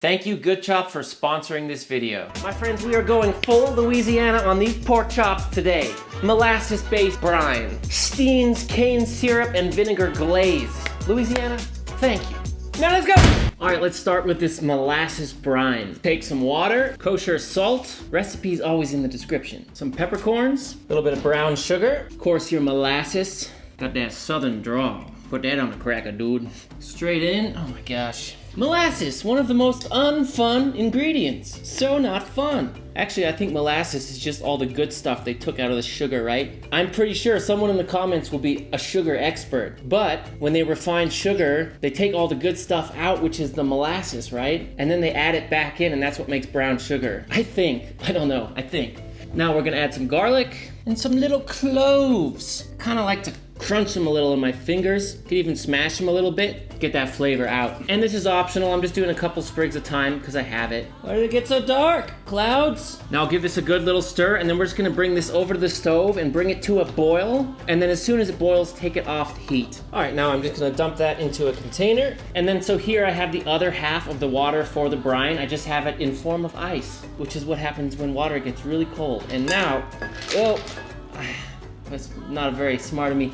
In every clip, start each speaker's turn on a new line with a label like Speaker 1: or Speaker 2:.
Speaker 1: Thank you, Good Chop, for sponsoring this video. My friends, we are going full Louisiana on these pork chops today. Molasses-based brine, steens, cane syrup, and vinegar glaze. Louisiana, thank you. Now let's go! All right, let's start with this molasses brine. Take some water, kosher salt, recipe's always in the description. Some peppercorns, a little bit of brown sugar, of course your molasses. Got that southern drawl. Put that on the cracker, dude. Straight in, oh my gosh. Molasses, one of the most unfun ingredients. So not fun. Actually, I think molasses is just all the good stuff they took out of the sugar, right? I'm pretty sure someone in the comments will be a sugar expert. But when they refine sugar, they take all the good stuff out, which is the molasses, right? And then they add it back in, and that's what makes brown sugar. I think. Now we're gonna add some garlic and some little cloves. Kind of like to crunch them a little in my fingers. Could even smash them a little bit, get that flavor out. And this is optional. I'm just doing a couple sprigs at a time because I have it. Why did it get so dark? Clouds? Now I'll give this a good little stir, and then we're just gonna bring this over to the stove and bring it to a boil. And then as soon as it boils, take it off the heat. All right, now I'm just gonna dump that into a container. And then so here I have the other half of the water for the brine. I just have it in form of ice, which is what happens when water gets really cold. And now, oh, that's not very smart of me.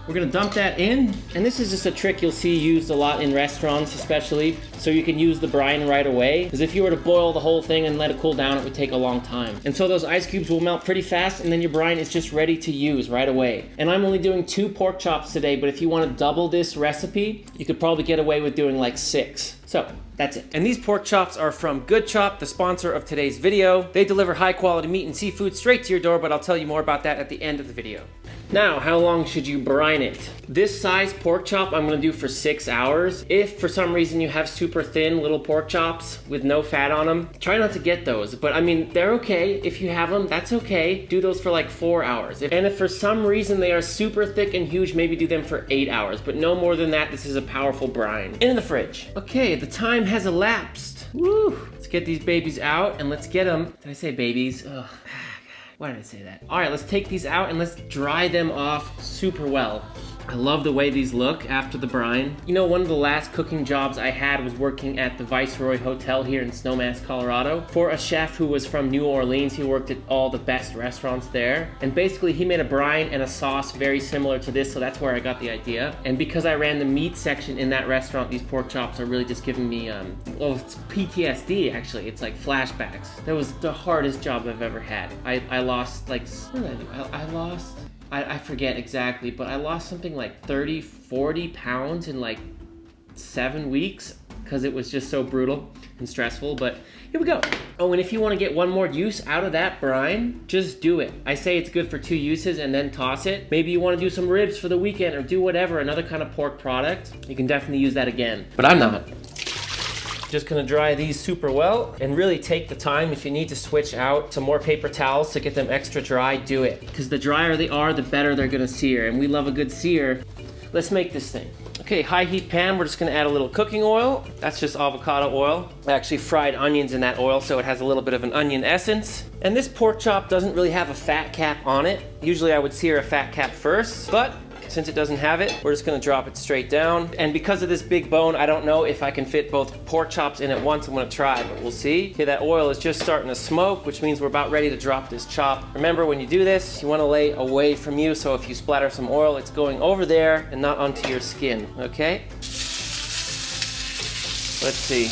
Speaker 1: We're gonna dump that in, and this is just a trick you'll see used a lot in restaurants especially, so you can use the brine right away, because if you were to boil the whole thing and let it cool down, it would take a long time. And so those ice cubes will melt pretty fast, and then your brine is just ready to use right away. And I'm only doing 2 pork chops today, but if you want to double this recipe, you could probably get away with doing like 6. So that's it. And these pork chops are from Good Chop, the sponsor of today's video. They deliver high quality meat and seafood straight to your door, but I'll tell you more about that at the end of the video. Now, how long should you brine it? This size pork chop I'm gonna do for 6 hours. If for some reason you have super thin little pork chops with no fat on them, try not to get those. But I mean, they're okay. If you have them, that's okay. Do those for like 4 hours. And if for some reason they are super thick and huge, maybe do them for 8 hours. But no more than that. This is a powerful brine. In the fridge. Okay, the time has elapsed. Woo! Let's get these babies out and let's get them. Did I say babies? Ugh. Why did I say that? All right, let's take these out and let's dry them off super well. I love the way these look after the brine. You know, one of the last cooking jobs I had was working at the Viceroy Hotel here in Snowmass, Colorado, for a chef who was from New Orleans. He worked at all the best restaurants there. And basically he made a brine and a sauce very similar to this, so that's where I got the idea. And because I ran the meat section in that restaurant, these pork chops are really just giving me, it's PTSD actually. It's like flashbacks. That was the hardest job I've ever had. I lost like, what did I do? I forget exactly, but I lost something like 30, 40 pounds in like 7 weeks because it was just so brutal and stressful, but here we go. Oh, and if you want to get one more use out of that brine, just do it. I say it's good for 2 uses and then toss it. Maybe you want to do some ribs for the weekend or do whatever, another kind of pork product. You can definitely use that again, but I'm not. Just gonna dry these super well and really take the time. If you need to switch out some more paper towels to get them extra dry, do it. Because the drier they are, the better they're gonna sear, and we love a good sear. Let's make this thing. Okay, high heat pan, we're just gonna add a little cooking oil. That's just avocado oil. I actually fried onions in that oil, so it has a little bit of an onion essence. And this pork chop doesn't really have a fat cap on it. Usually I would sear a fat cap first, but since it doesn't have it, we're just gonna drop it straight down. And because of this big bone, I don't know if I can fit both pork chops in at once. I'm gonna try, but we'll see. Okay, that oil is just starting to smoke, which means we're about ready to drop this chop. Remember, when you do this, you wanna lay away from you, so if you splatter some oil, it's going over there and not onto your skin, okay? Let's see.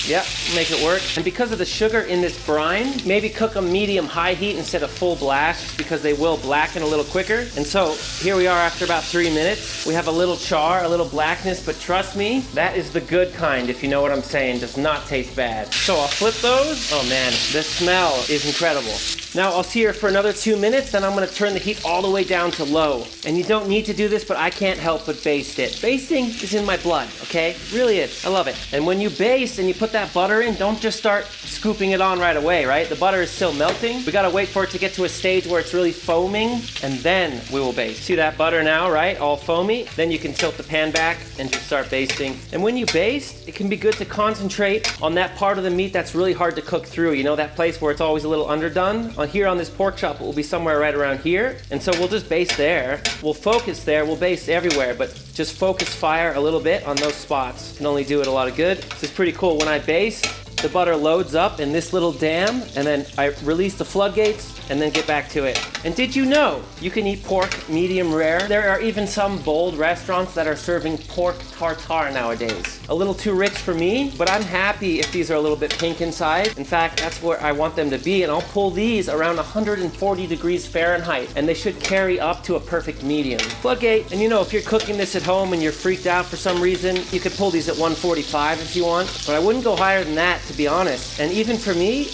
Speaker 1: Yep, make it work. And because of the sugar in this brine, maybe cook them medium-high heat instead of full blast, just because they will blacken a little quicker. And so, here we are after about 3 minutes. We have a little char, a little blackness, but trust me, that is the good kind, if you know what I'm saying. Does not taste bad. So I'll flip those. Oh man, the smell is incredible. Now I'll sear for another 2 minutes, then I'm gonna turn the heat all the way down to low. And you don't need to do this, but I can't help but baste it. Basting is in my blood, okay? It really is. I love it. And when you baste and you put that butter in, don't just start scooping it on right away, right? The butter is still melting. We gotta wait for it to get to a stage where it's really foaming, and then we will baste. See that butter now, right? All foamy. Then you can tilt the pan back and just start basting. And when you baste, it can be good to concentrate on that part of the meat that's really hard to cook through. You know, that place where it's always a little underdone here on this pork chop, it will be somewhere right around here. And so we'll just baste there. We'll focus there, we'll baste everywhere, but just focus fire a little bit on those spots. Can only do it a lot of good. This is pretty cool. When I baste, the butter loads up in this little dam, and then I release the floodgates and then get back to it. And did you know you can eat pork medium rare? There are even some bold restaurants that are serving pork tartare nowadays. A little too rich for me, but I'm happy if these are a little bit pink inside. In fact, that's where I want them to be, and I'll pull these around 140 degrees Fahrenheit, and they should carry up to a perfect medium. Floodgate, and you know, if you're cooking this at home and you're freaked out for some reason, you could pull these at 145 if you want, but I wouldn't go higher than that, to be honest. And even for me,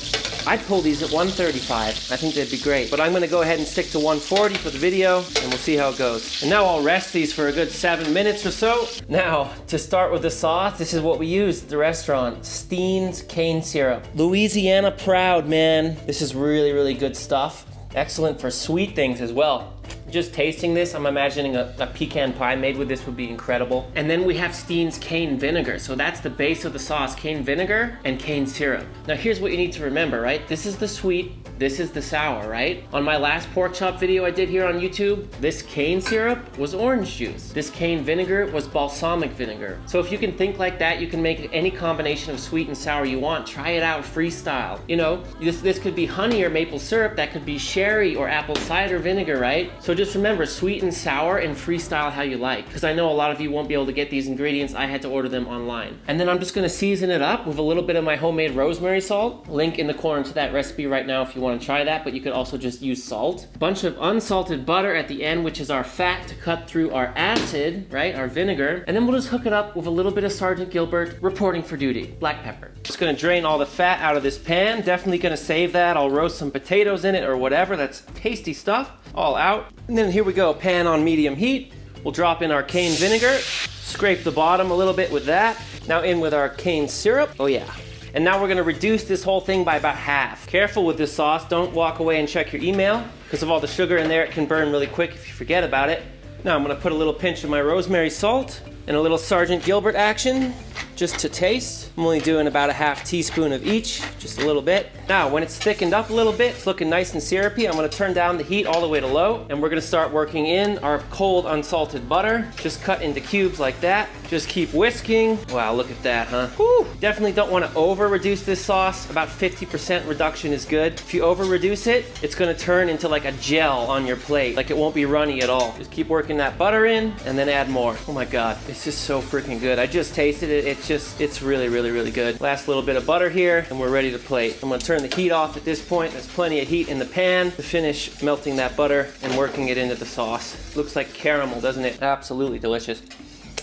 Speaker 1: I'd pull these at 135. I think they'd be great. But I'm gonna go ahead and stick to 140 for the video, and we'll see how it goes. And now I'll rest these for a good 7 minutes or so. Now, to start with the sauce, this is what we use at the restaurant. Steens cane syrup. Louisiana proud, man. This is really, really good stuff. Excellent for sweet things as well. Just tasting this, I'm imagining a pecan pie made with this would be incredible. And then we have Steens cane vinegar. So that's the base of the sauce, cane vinegar and cane syrup. Now here's what you need to remember, right? This is the sweet, this is the sour, right? On my last pork chop video I did here on YouTube, this cane syrup was orange juice. This cane vinegar was balsamic vinegar. So if you can think like that, you can make any combination of sweet and sour you want. Try it out freestyle. You know, this could be honey or maple syrup, that could be sherry or apple cider vinegar, right? So just remember, sweet and sour, and freestyle how you like. Because I know a lot of you won't be able to get these ingredients. I had to order them online. And then I'm just gonna season it up with a little bit of my homemade rosemary salt. Link in the corner to that recipe right now if you want to try that, but you could also just use salt. Bunch of unsalted butter at the end, which is our fat to cut through our acid, right, our vinegar. And then we'll just hook it up with a little bit of Sergeant Gilbert reporting for duty, black pepper. Just gonna drain all the fat out of this pan. Definitely gonna save that. I'll roast some potatoes in it or whatever. That's tasty stuff. All out. And then here we go, pan on medium heat. We'll drop in our cane vinegar, scrape the bottom a little bit with that. Now in with our cane syrup. Oh yeah. And now we're gonna reduce this whole thing by about half. Careful with this sauce, don't walk away and check your email. Because of all the sugar in there, it can burn really quick if you forget about it. Now I'm gonna put a little pinch of my rosemary salt and a little Sergeant Gilbert action, just to taste. I'm only doing about a half teaspoon of each, just a little bit. Now, when it's thickened up a little bit, it's looking nice and syrupy, I'm gonna turn down the heat all the way to low, and we're gonna start working in our cold unsalted butter, just cut into cubes like that. Just keep whisking. Wow, look at that, huh? Whew. Definitely don't wanna over reduce this sauce. About 50% reduction is good. If you over reduce it, it's gonna turn into like a gel on your plate. Like it won't be runny at all. Just keep working that butter in, and then add more. Oh my God, this is so freaking good. I just tasted it, it's really, really, really good. Last little bit of butter here, and we're ready to plate. I'm gonna turn the heat off at this point. There's plenty of heat in the pan to finish melting that butter and working it into the sauce. Looks like caramel, doesn't it? Absolutely delicious.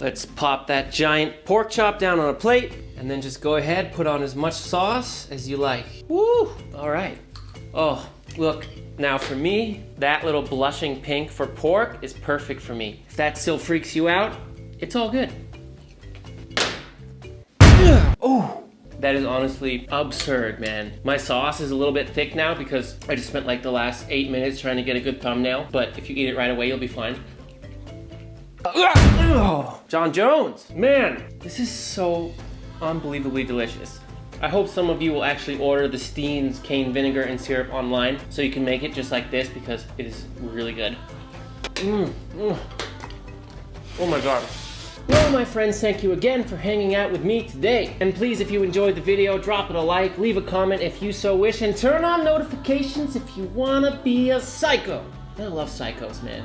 Speaker 1: Let's pop that giant pork chop down on a plate, and then just go ahead, put on as much sauce as you like. Woo! All right. Oh, look. Now for me, that little blushing pink for pork is perfect for me. If that still freaks you out, it's all good. Oh, that is honestly absurd, man. My sauce is a little bit thick now because I just spent like the last 8 minutes trying to get a good thumbnail, but if you eat it right away, you'll be fine. Oh, John Jones, man, this is so unbelievably delicious. I hope some of you will actually order the Steens cane vinegar and syrup online so you can make it just like this because it is really good. Oh my God. Well, my friends, thank you again for hanging out with me today. And please, if you enjoyed the video, drop it a like, leave a comment if you so wish, and turn on notifications if you wanna be a psycho. I love psychos, man.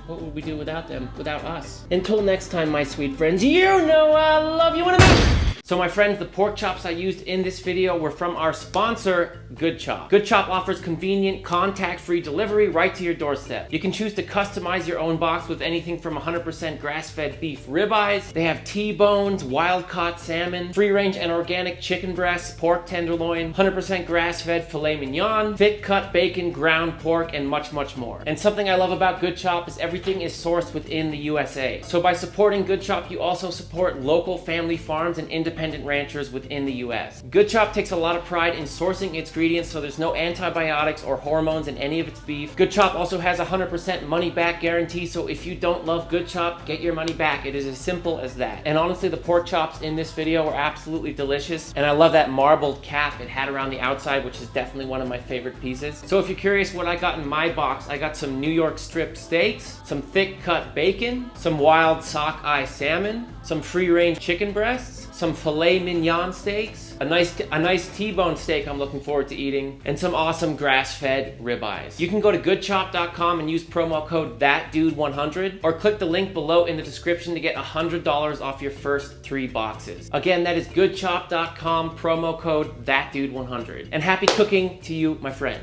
Speaker 1: What would we do without them, without us? Until next time, my sweet friends, you know I love you and I'm out. So my friends, the pork chops I used in this video were from our sponsor, Good Chop. Good Chop offers convenient, contact-free delivery right to your doorstep. You can choose to customize your own box with anything from 100% grass-fed beef ribeyes. They have T-bones, wild-caught salmon, free-range and organic chicken breasts, pork tenderloin, 100% grass-fed filet mignon, thick-cut bacon, ground pork, and much, much more. And something I love about Good Chop is everything is sourced within the USA. So by supporting Good Chop, you also support local family farms and independent independent ranchers within the US. Good Chop takes a lot of pride in sourcing its ingredients, so there's no antibiotics or hormones in any of its beef. Good Chop also has a 100% money back guarantee, so if you don't love Good Chop, get your money back. It is as simple as that. And honestly, the pork chops in this video were absolutely delicious, and I love that marbled cap it had around the outside, which is definitely one of my favorite pieces. So if you're curious what I got in my box, I got some New York strip steaks, some thick cut bacon, some wild sockeye salmon, some free-range chicken breasts, some filet mignon steaks, a nice T-bone steak I'm looking forward to eating, and some awesome grass-fed ribeyes. You can go to goodchop.com and use promo code ThatDude100, or click the link below in the description to get $100 off your first 3 boxes. Again, that is goodchop.com, promo code ThatDude100. And happy cooking to you, my friends.